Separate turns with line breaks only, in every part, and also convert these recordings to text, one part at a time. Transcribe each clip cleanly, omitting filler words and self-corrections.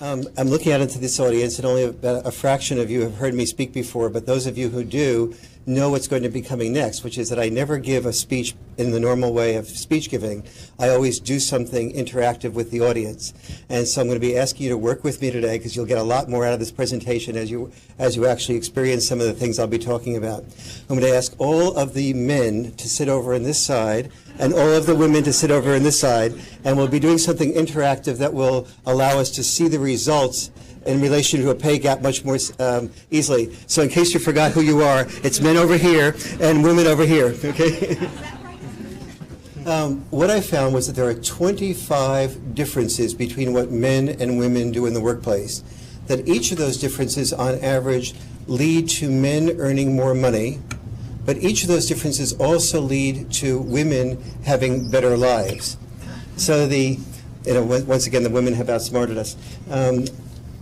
I'm looking out into this audience, and only about a fraction of you have heard me speak before, but those of you who do know what's going to be coming next, which is that I never give a speech in the normal way of speech giving. I always do something interactive with the audience. And so I'm going to be asking you to work with me today, because you'll get a lot more out of this presentation as you actually experience some of the things I'll be talking about. I'm going to ask all of the men to sit over on this side, and all of the women to sit over on this side, and we'll be doing something interactive that will allow us to see the results in relation to a pay gap much more easily. So in case you forgot who you are, it's men over here and women over here, okay? What I found was that there are 25 differences between what men and women do in the workplace, that each of those differences on average lead to men earning more money, but each of those differences also lead to women having better lives. So once again, the women have outsmarted us.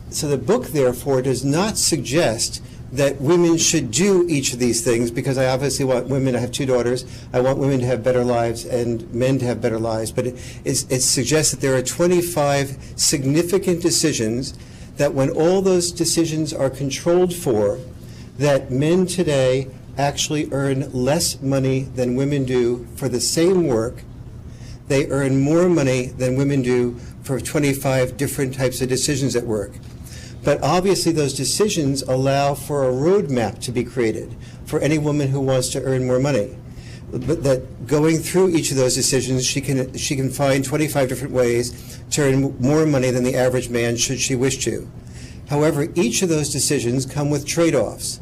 So the book, therefore, does not suggest that women should do each of these things, because I obviously want women, I have 2 daughters, I want women to have better lives and men to have better lives, but it suggests that there are 25 significant decisions that when all those decisions are controlled for, that men today actually earn less money than women do for the same work. They earn more money than women do for 25 different types of decisions at work. But obviously those decisions allow for a roadmap to be created for any woman who wants to earn more money. But that going through each of those decisions, she can find 25 different ways to earn more money than the average man should she wish to. However, each of those decisions come with trade-offs.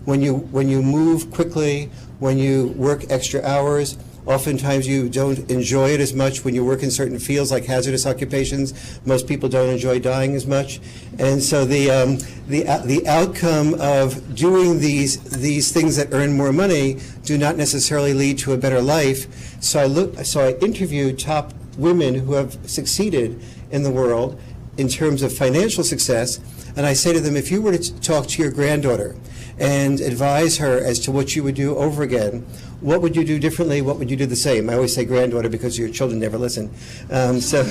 When you move quickly, when you work extra hours, oftentimes you don't enjoy it as much when you work in certain fields like hazardous occupations. Most people don't enjoy dying as much. And so the outcome of doing these things that earn more money do not necessarily lead to a better life. So I interviewed top women who have succeeded in the world in terms of financial success, and I say to them, if you were to talk to your granddaughter and advise her as to what you would do over again, what would you do differently? What would you do the same? I always say granddaughter because your children never listen. So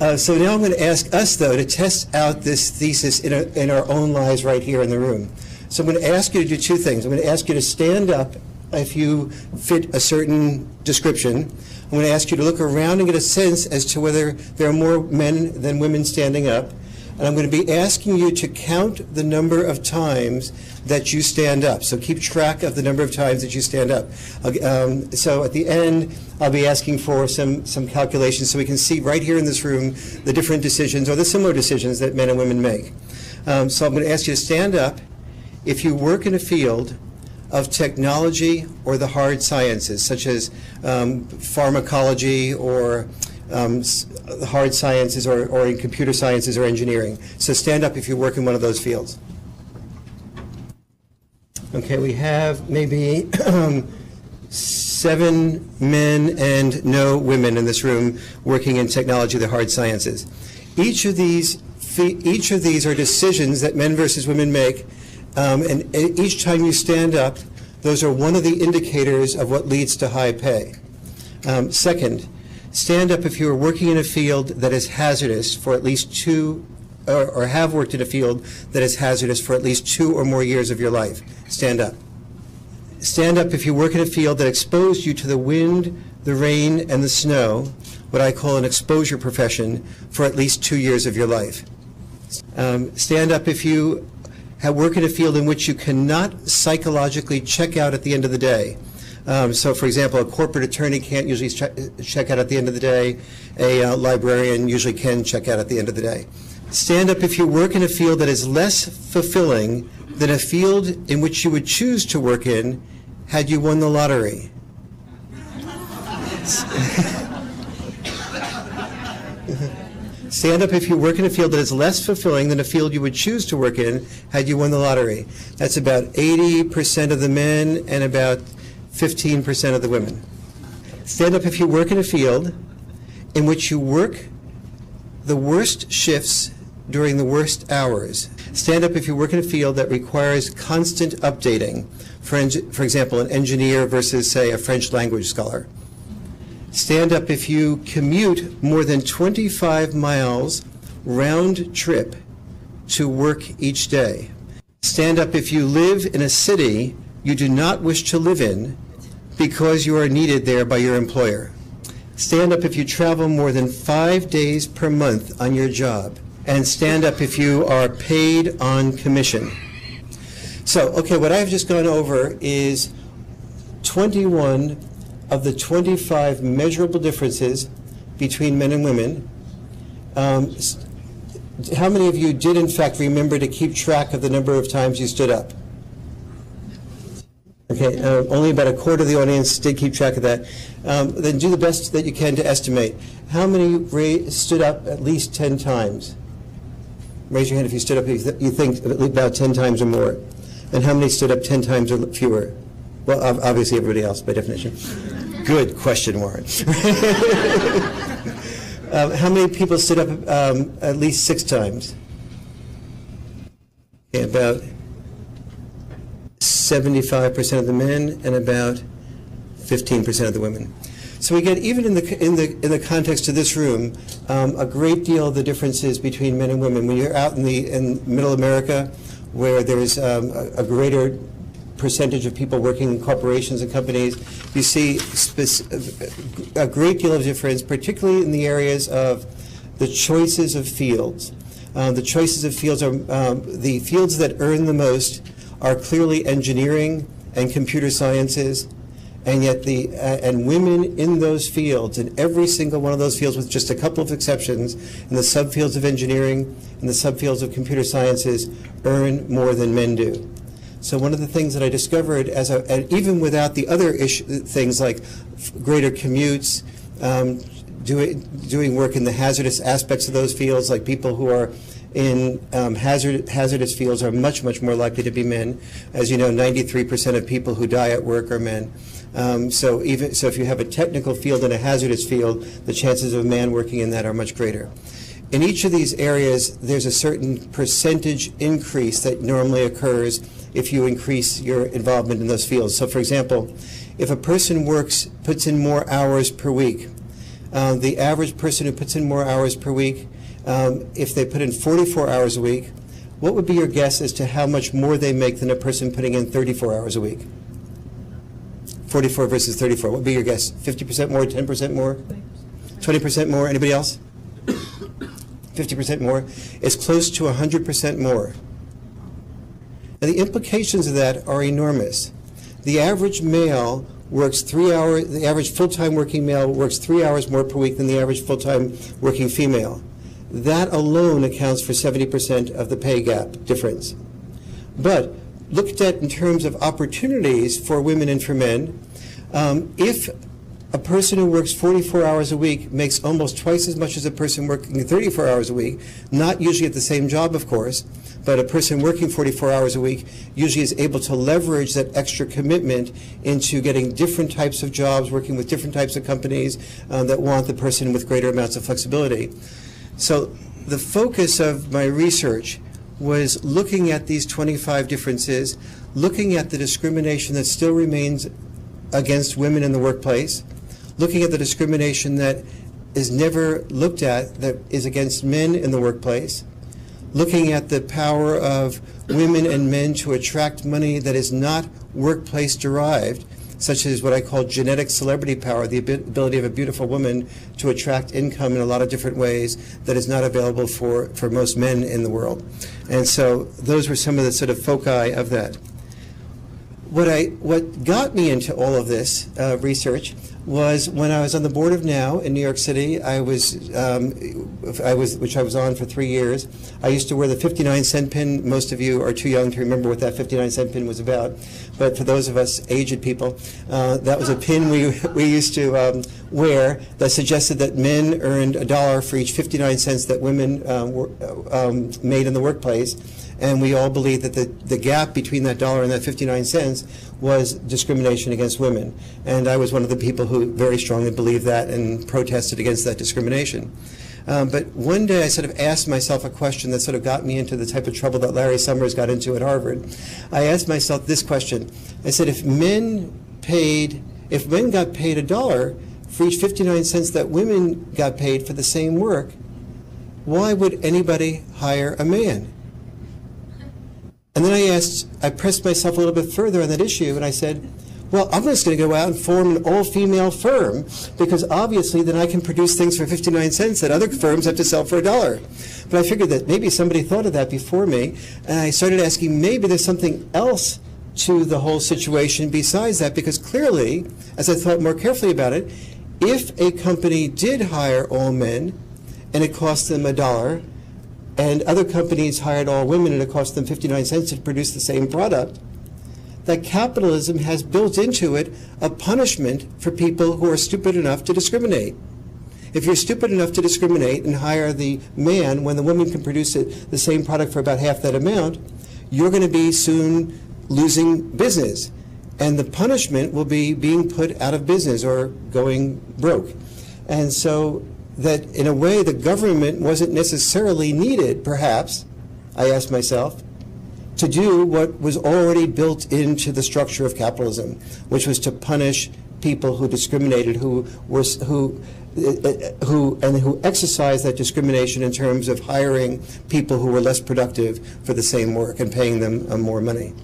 now I'm going to ask us, though, to test out this thesis in our own lives right here in the room. So I'm going to ask you to do 2 things. I'm going to ask you to stand up if you fit a certain description. I'm going to ask you to look around and get a sense as to whether there are more men than women standing up. And I'm going to be asking you to count the number of times that you stand up. So keep track of the number of times that you stand up. So at the end, I'll be asking for some calculations so we can see right here in this room the different decisions or the similar decisions that men and women make. So I'm going to ask you to stand up if you work in a field of technology or the hard sciences, such as pharmacology or hard sciences or in computer sciences or engineering. So stand up if you work in one of those fields. Okay, we have maybe 7 men and no women in this room working in technology, the hard sciences. Each of these are decisions that men versus women make, and each time you stand up, those are one of the indicators of what leads to high pay. Second, stand up if you are working in a field that is hazardous for at least 2, or have worked in a field that is hazardous for at least 2 or more years of your life. Stand up. Stand up if you work in a field that exposed you to the wind, the rain, and the snow, what I call an exposure profession, for at least 2 years of your life. Stand up if you work in a field in which you cannot psychologically check out at the end of the day. So, for example, a corporate attorney can't usually check out at the end of the day. A librarian usually can check out at the end of the day. Stand up if you work in a field that is less fulfilling than a field in which you would choose to work in had you won the lottery. Stand up if you work in a field that is less fulfilling than a field you would choose to work in had you won the lottery. That's about 80% of the men and about 15% of the women. Stand up if you work in a field in which you work the worst shifts during the worst hours. Stand up if you work in a field that requires constant updating. For example, an engineer versus, say, a French language scholar. Stand up if you commute more than 25 miles round trip to work each day. Stand up if you live in a city you do not wish to live in because you are needed there by your employer. Stand up if you travel more than 5 days per month on your job. And stand up if you are paid on commission. So, okay, what I've just gone over is 21 of the 25 measurable differences between men and women. How many of you did, in fact, remember to keep track of the number of times you stood up? Okay, only about a quarter of the audience did keep track of that. Then do the best that you can to estimate. How many stood up at least 10 times? Raise your hand if you stood up, you think about 10 times or more. And how many stood up 10 times or fewer? Well, obviously everybody else by definition. Good question, Warren. How many people stood up at least 6 times? Okay, about 75% of the men and about 15% of the women. So we get, even in the context of this room, a great deal of the differences between men and women. When you're out in middle America, where there's a greater percentage of people working in corporations and companies, you see a great deal of difference, particularly in the areas of the choices of fields. The choices of fields are, the fields that earn the most are clearly engineering and computer sciences, and yet and women in those fields, in every single one of those fields, with just a couple of exceptions, in the subfields of engineering and the subfields of computer sciences, earn more than men do. So one of the things that I discovered, and even without the other things like greater commutes, doing work in the hazardous aspects of those fields, like people who are in hazardous fields are much, much more likely to be men. As you know, 93% of people who die at work are men. So if you have a technical field and a hazardous field, the chances of a man working in that are much greater. In each of these areas, there's a certain percentage increase that normally occurs if you increase your involvement in those fields. So for example, if a person puts in more hours per week, the average person who puts in more hours per week, if they put in 44 hours a week, what would be your guess as to how much more they make than a person putting in 34 hours a week? 44 versus 34. What would be your guess? 50% more, 10% more? 20% more? Anybody else? 50% more? It's close to 100% more. And the implications of that are enormous. The average male works 3 hours, the average full-time working male works 3 hours more per week than the average full-time working female. That alone accounts for 70% of the pay gap difference. But looked at in terms of opportunities for women and for men, if a person who works 44 hours a week makes almost twice as much as a person working 34 hours a week, not usually at the same job, of course, but a person working 44 hours a week usually is able to leverage that extra commitment into getting different types of jobs, working with different types of companies that want the person with greater amounts of flexibility. So the focus of my research was looking at these 25 differences, looking at the discrimination that still remains against women in the workplace, looking at the discrimination that is never looked at that is against men in the workplace, looking at the power of women and men to attract money that is not workplace derived, such as what I call genetic celebrity power, the ability of a beautiful woman to attract income in a lot of different ways that is not available for most men in the world. And so those were some of the sort of foci of that. What got me into all of this research was when I was on the board of NOW in New York City. Which I was on for 3 years. I used to wear the 59-cent pin. Most of you are too young to remember what that 59-cent pin was about. But for those of us aged people, that was a pin we used to wear that suggested that men earned $1 for each 59 cents that women made in the workplace. And we all believed that the gap between that $1 and that 59 cents was discrimination against women. And I was one of the people who very strongly believed that and protested against that discrimination. But one day I sort of asked myself a question that sort of got me into the type of trouble that Larry Summers got into at Harvard. I asked myself this question. I said, if men got paid $1 for each 59 cents that women got paid for the same work, why would anybody hire a man? And then I pressed myself a little bit further on that issue, and I said, well, I'm just going to go out and form an all-female firm, because obviously then I can produce things for 59 cents that other firms have to sell for $1. But I figured that maybe somebody thought of that before me, and I started asking, maybe there's something else to the whole situation besides that, because clearly, as I thought more carefully about it, if a company did hire all men and it cost them $1, and other companies hired all women and it cost them 59 cents to produce the same product, that capitalism has built into it a punishment for people who are stupid enough to discriminate. If you're stupid enough to discriminate and hire the man when the woman can produce the same product for about half that amount, you're going to be soon losing business. And the punishment will be being put out of business or going broke. And so that in a way the government wasn't necessarily needed, perhaps, I asked myself, to do what was already built into the structure of capitalism, which was to punish people who discriminated, who exercised that discrimination in terms of hiring people who were less productive for the same work and paying them more money.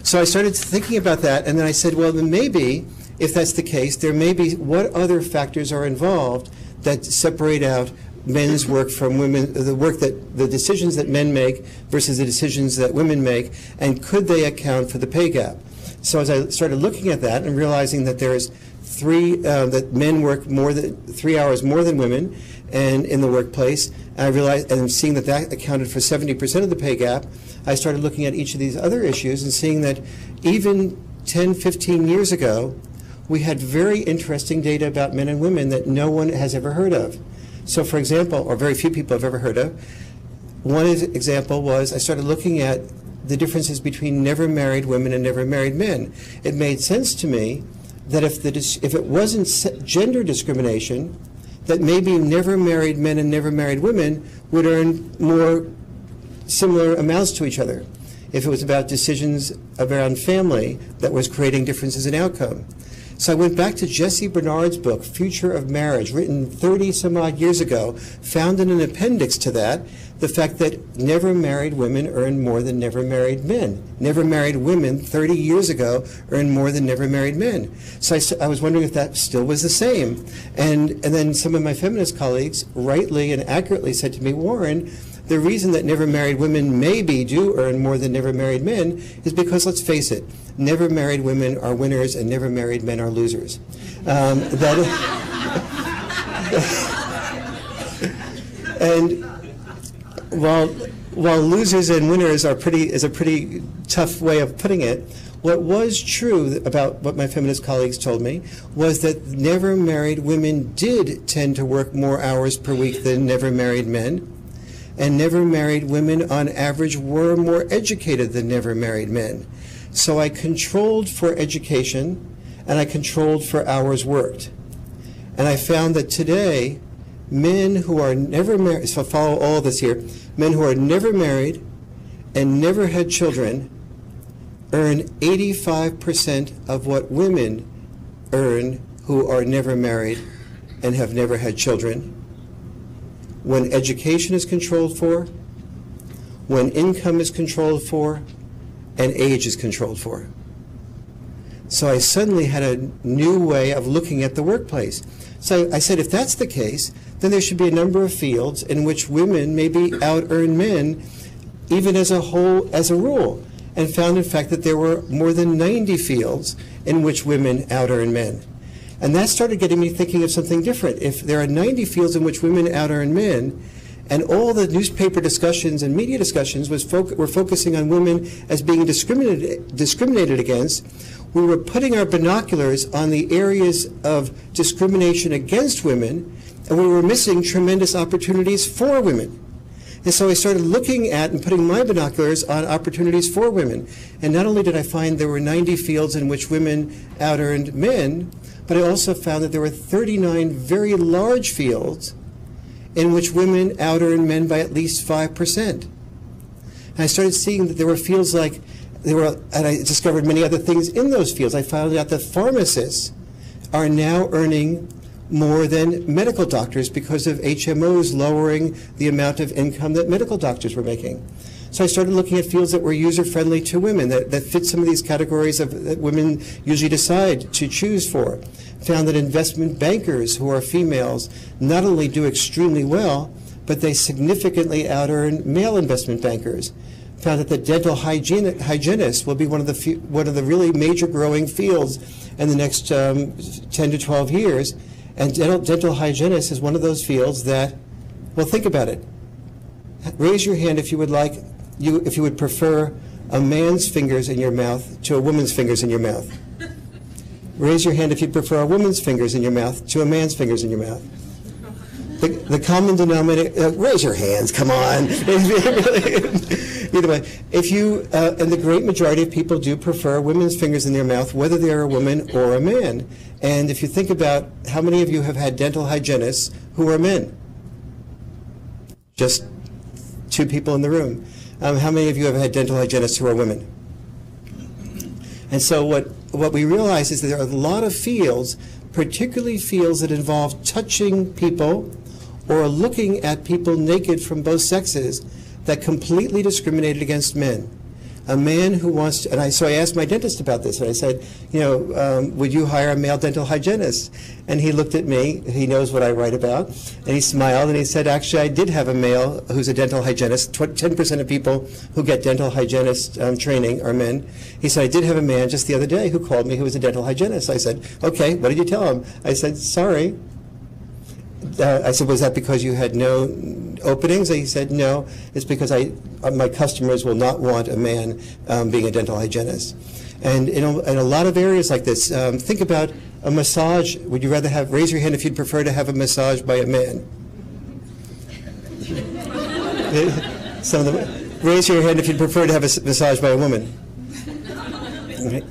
So I started thinking about that, and then I said, well, then maybe, if that's the case, there may be what other factors are involved that separate out men's work from women, the decisions that men make versus the decisions that women make, and could they account for the pay gap? So as I started looking at that and realizing that there's that men work 3 hours more than women and in the workplace, and I realized, and seeing that that accounted for 70% of the pay gap, I started looking at each of these other issues and seeing that even 10, 15 years ago, we had very interesting data about men and women that no one has ever heard of. So, for example, or very few people have ever heard of, one example was I started looking at the differences between never married women and never married men. It made sense to me that if it wasn't gender discrimination, that maybe never married men and never married women would earn more similar amounts to each other if it was about decisions around family that was creating differences in outcome. So I went back to Jesse Bernard's book, Future of Marriage, written 30 some odd years ago, found in an appendix to that the fact that never married women earn more than never married men. Never married women 30 years ago earned more than never married men. So I was wondering if that still was the same. And then some of my feminist colleagues rightly and accurately said to me, Warren, the reason that never married women maybe do earn more than never married men is because, let's face it, never married women are winners and never married men are losers. And while losers and winners is a pretty tough way of putting it, what was true about what my feminist colleagues told me was that never married women did tend to work more hours per week than never married men. And never married women, on average, were more educated than never married men. So I controlled for education, and I controlled for hours worked. And I found that today, men who are never married, so follow all of this here, men who are never married and never had children earn 85% of what women earn who are never married and have never had children. When education is controlled for, when income is controlled for, and age is controlled for. So I suddenly had a new way of looking at the workplace. So I said, if that's the case, then there should be a number of fields in which women maybe out-earn men, even as a rule, and found, in fact, that there were more than 90 fields in which women out-earn men. And that started getting me thinking of something different. If there are 90 fields in which women out-earn men, and all the newspaper discussions and media discussions were focusing on women as being discriminated against, we were putting our binoculars on the areas of discrimination against women, and we were missing tremendous opportunities for women. And so I started looking at and putting my binoculars on opportunities for women. And not only did I find there were 90 fields in which women out-earned men, but I also found that there were 39 very large fields in which women out-earned men by at least 5%. And I started seeing that there were fields and I discovered many other things in those fields. I found out that pharmacists are now earning more than medical doctors because of HMOs lowering the amount of income that medical doctors were making. So I started looking at fields that were user-friendly to women, that fit some of these categories that women usually decide to choose for. Found that investment bankers who are females not only do extremely well, but they significantly out-earn male investment bankers. Found that the dental hygienist will be one of the really major growing fields in the next 10 to 12 years. And dental hygienist is one of those fields that, well, think about it. Raise your hand if you would prefer a man's fingers in your mouth to a woman's fingers in your mouth. Raise your hand if you'd prefer a woman's fingers in your mouth to a man's fingers in your mouth. The common denominator, raise your hands, come on. Either way, and the great majority of people do prefer women's fingers in their mouth, whether they're a woman or a man. And if you think about how many of you have had dental hygienists who are men? Just 2 people in the room. How many of you have had dental hygienists who are women? And so what we realize is that there are a lot of fields, particularly fields that involve touching people or looking at people naked from both sexes, that completely discriminated against men. A man who wants to, so I asked my dentist about this, and I said, would you hire a male dental hygienist? And he looked at me, he knows what I write about, and he smiled and he said, actually, I did have a male who's a dental hygienist. 10% of people who get dental hygienist training are men. He said, I did have a man just the other day who called me who was a dental hygienist. I said, okay, what did you tell him? I said, sorry. I said, was that because you had no openings? He said, no, it's because my customers will not want a man being a dental hygienist. And in a lot of areas like this, think about a massage. Would you rather raise your hand if you'd prefer to have a massage by a man? Raise your hand if you'd prefer to have a massage by a woman. Okay.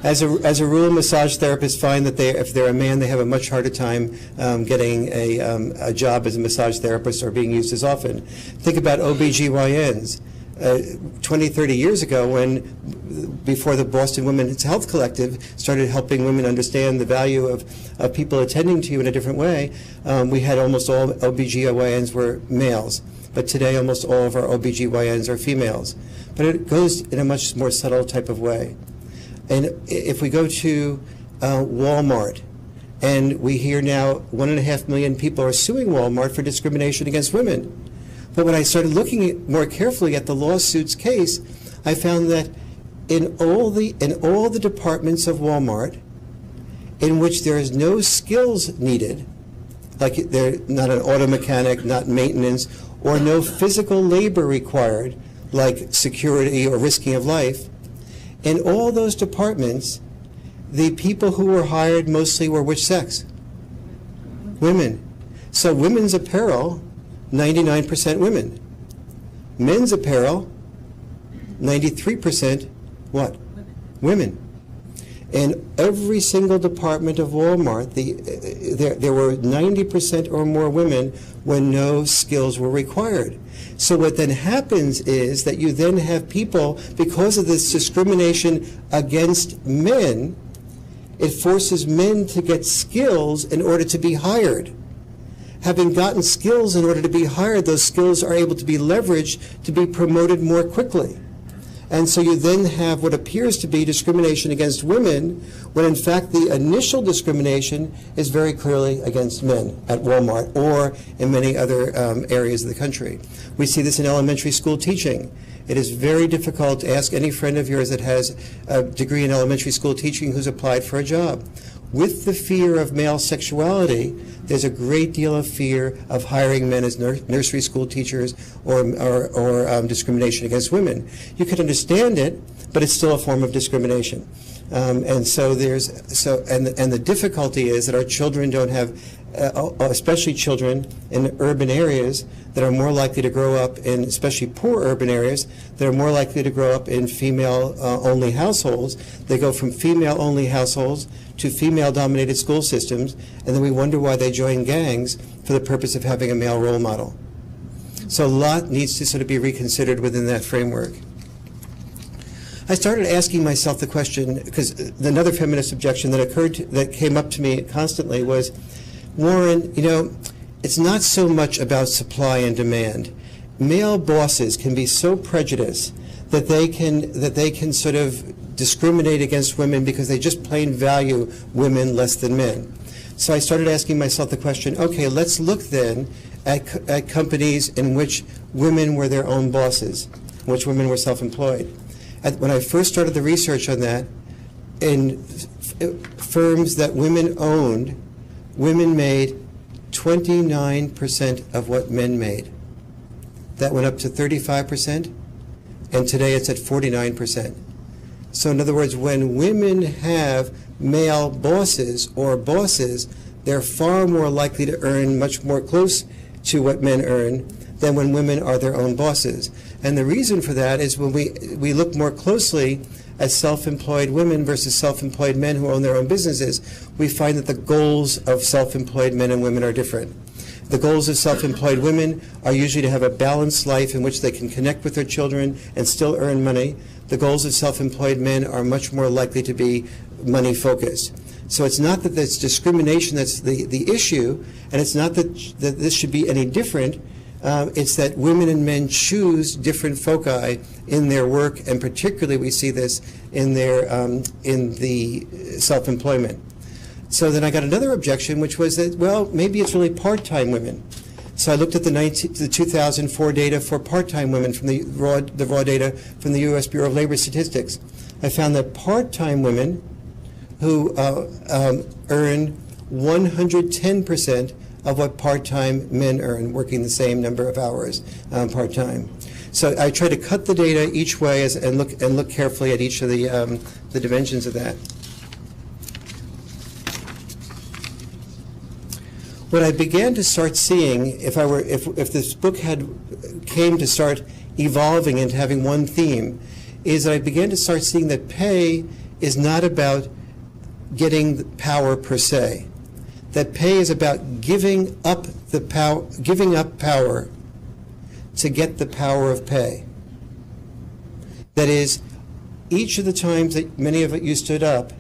As a rule, massage therapists find that if they're a man, they have a much harder time getting a job as a massage therapist or being used as often. Think about OBGYNs. 20, 30 years ago, before the Boston Women's Health Collective started helping women understand the value of people attending to you in a different way, we had almost all OBGYNs were males. But today, almost all of our OBGYNs are females. But it goes in a much more subtle type of way. And if we go to Walmart, and we hear now 1.5 million people are suing Walmart for discrimination against women. But when I started looking more carefully at the lawsuit's case, I found that in all the departments of Walmart in which there is no skills needed, like they're not an auto mechanic, not maintenance, or no physical labor required, like security or risking of life, in all those departments, the people who were hired mostly were which sex? Women. So women's apparel, 99% women. Men's apparel, 93% what? Women. In every single department of Walmart, there were 90% or more women when no skills were required. So what then happens is that you then have people, because of this discrimination against men, it forces men to get skills in order to be hired. Having gotten skills in order to be hired, those skills are able to be leveraged to be promoted more quickly. And so you then have what appears to be discrimination against women, when in fact the initial discrimination is very clearly against men at Walmart or in many other areas of the country. We see this in elementary school teaching. It is very difficult to ask any friend of yours that has a degree in elementary school teaching who's applied for a job. With the fear of male sexuality, there's a great deal of fear of hiring men as nursery school teachers or discrimination against women. You can understand it, but it's still a form of discrimination. And so the difficulty is that our children don't have, especially children in urban areas that are more likely to grow up in, especially poor urban areas, that are more likely to grow up in female-only households. They go from female-only households to female-dominated school systems, and then we wonder why they join gangs for the purpose of having a male role model. So a lot needs to sort of be reconsidered within that framework. I started asking myself the question, because another feminist objection that came up to me constantly was, Warren, it's not so much about supply and demand. Male bosses can be so prejudiced that they can sort of discriminate against women because they just plain value women less than men. So I started asking myself the question, okay, let's look then at companies in which women were their own bosses, in which women were self-employed. When I first started the research on that, in firms that women owned, women made 29% of what men made. That went up to 35%, and today it's at 49%. So in other words, when women have male bosses or bosses, they're far more likely to earn much more close to what men earn than when women are their own bosses. And the reason for that is when we look more closely at self-employed women versus self-employed men who own their own businesses, we find that the goals of self-employed men and women are different. The goals of self-employed women are usually to have a balanced life in which they can connect with their children and still earn money. The goals of self-employed men are much more likely to be money-focused. So it's not that there's discrimination that's the issue, and it's not that this should be any different. It's that women and men choose different foci in their work, and particularly we see this in the self-employment. So then I got another objection, which was that, well, maybe it's really part-time women. So I looked at the 2004 data for part-time women from the raw data from the U.S. Bureau of Labor Statistics. I found that part-time women who earn 110% of what part-time men earn, working the same number of hours part-time. So I try to cut the data each way and look carefully at each of the dimensions of that. What I began to start seeing, if this book came to start evolving into having one theme, is that I began to start seeing that pay is not about getting power per se. That pay is about giving up power to get the power of pay. That is, each of the times that many of you stood up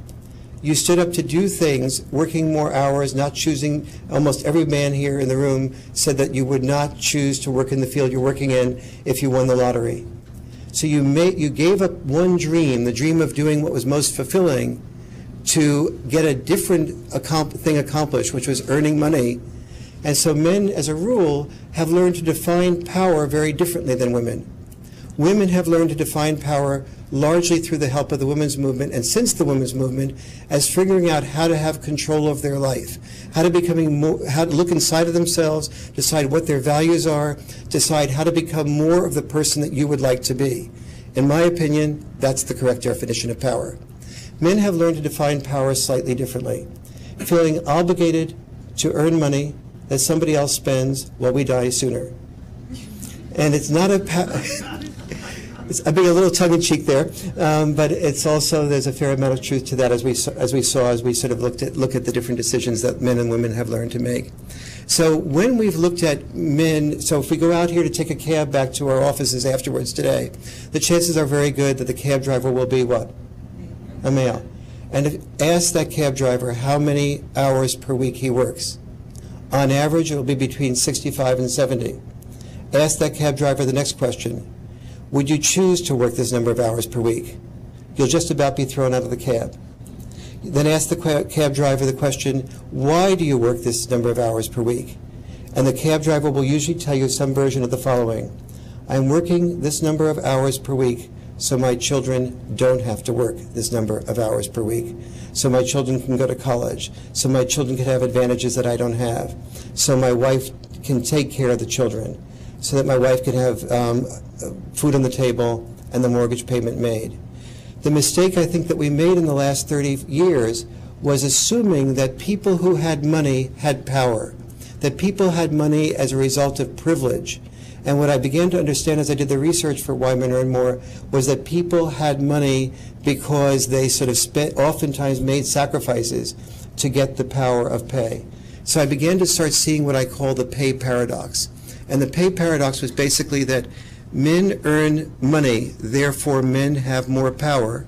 to do things, working more hours, not choosing. Almost every man here in the room said that you would not choose to work in the field you're working in if you won the lottery. So you gave up one dream, the dream of doing what was most fulfilling, to get a different thing accomplished, which was earning money. And so men, as a rule, have learned to define power very differently than women. Women have learned to define power largely through the help of the women's movement, and since the women's movement, as figuring out how to have control of their life, how to look inside of themselves, decide what their values are, decide how to become more of the person that you would like to be. In my opinion, that's the correct definition of power. Men have learned to define power slightly differently, feeling obligated to earn money that somebody else spends while we die sooner. And it's not I'm being a little tongue-in-cheek there, but it's also, there's a fair amount of truth to that as we sort of look at the different decisions that men and women have learned to make. So when we've looked at men, so if we go out here to take a cab back to our offices afterwards today, the chances are very good that the cab driver will be what? A male. And ask that cab driver how many hours per week he works. On average, it will be between 65 and 70. Ask that cab driver the next question. Would you choose to work this number of hours per week? You'll just about be thrown out of the cab. Then ask the cab driver the question, why do you work this number of hours per week? And the cab driver will usually tell you some version of the following. I'm working this number of hours per week so my children don't have to work this number of hours per week, so my children can go to college, so my children can have advantages that I don't have, so my wife can take care of the children, so that my wife can have food on the table and the mortgage payment made. The mistake I think that we made in the last 30 years was assuming that people who had money had power, that people had money as a result of privilege. And what I began to understand as I did the research for Why Men Earn More was that people had money because they sort of oftentimes made sacrifices to get the power of pay. So I began to start seeing what I call the pay paradox. And the pay paradox was basically that men earn money, therefore men have more power,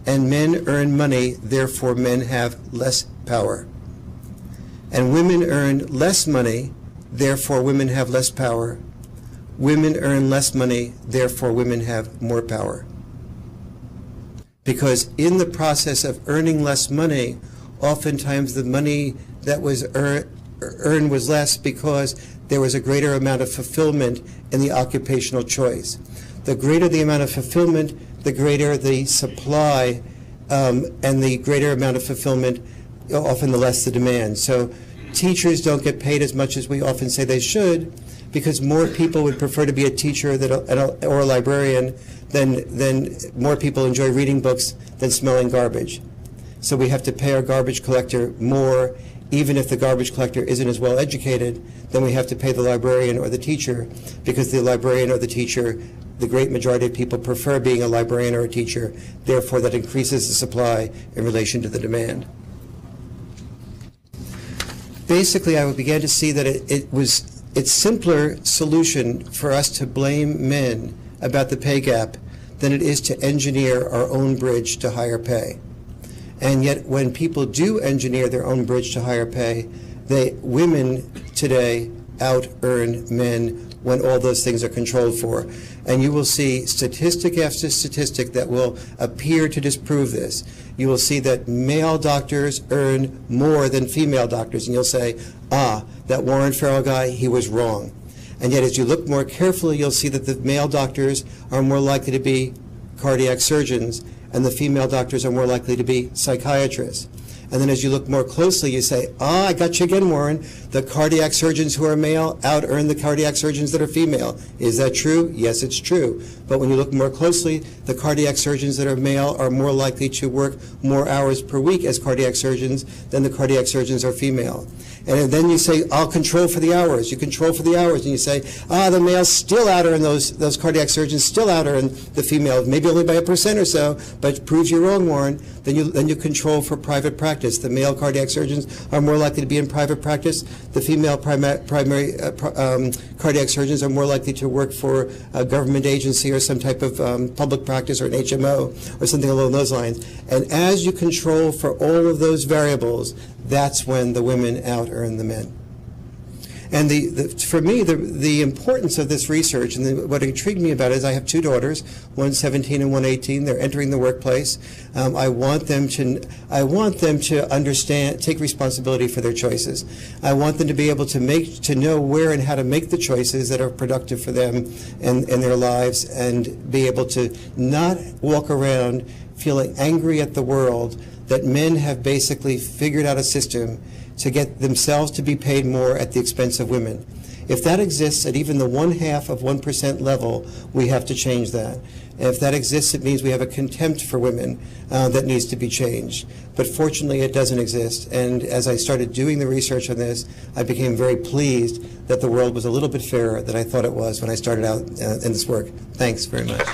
and men earn money, therefore men have less power. And women earn less money, therefore women have less power. Women earn less money, therefore women have more power. Because in the process of earning less money, oftentimes the money that was earned was less because there was a greater amount of fulfillment in the occupational choice. The greater the amount of fulfillment, the greater the supply, and the greater amount of fulfillment, often the less the demand. So teachers don't get paid as much as we often say they should, because more people would prefer to be a teacher or a librarian than more people enjoy reading books than smelling garbage. So we have to pay our garbage collector more, even if the garbage collector isn't as well educated, then we have to pay the librarian or the teacher, because the librarian or the teacher, the great majority of people prefer being a librarian or a teacher. Therefore, that increases the supply in relation to the demand. Basically, I began to see that it's simpler solution for us to blame men about the pay gap than it is to engineer our own bridge to higher pay. And yet, when people do engineer their own bridge to higher pay, women today out-earn men when all those things are controlled for. And you will see statistic after statistic that will appear to disprove this. You will see that male doctors earn more than female doctors, and you'll say, that Warren Farrell guy, he was wrong. And yet, as you look more carefully, you'll see that the male doctors are more likely to be cardiac surgeons, and the female doctors are more likely to be psychiatrists. And then as you look more closely, you say, I got you again, Warren. The cardiac surgeons who are male out-earn the cardiac surgeons that are female. Is that true? Yes, it's true. But when you look more closely, the cardiac surgeons that are male are more likely to work more hours per week as cardiac surgeons than the cardiac surgeons are female. And then you say, I'll control for the hours. You control for the hours, and you say, the males still out-earn those cardiac surgeons, still out-earn the females, maybe only by 1% or so, but it proves you're wrong, Warren. Then you control for private practice. The male cardiac surgeons are more likely to be in private practice. The female primary cardiac surgeons are more likely to work for a government agency or some type of public practice or an HMO or something along those lines. And as you control for all of those variables, that's when the women out-earn the men. And for me, the importance of this research, and what intrigued me about it is I have two daughters, one's 17 and one 18. They're entering the workplace. I want them to understand, take responsibility for their choices. I want them to be able to know where and how to make the choices that are productive for them and their lives, and be able to not walk around feeling angry at the world that men have basically figured out a system to get themselves to be paid more at the expense of women. If that exists at even the 0.5% level, we have to change that. And if that exists, it means we have a contempt for women that needs to be changed. But fortunately, it doesn't exist. And as I started doing the research on this, I became very pleased that the world was a little bit fairer than I thought it was when I started out in this work. Thanks very much.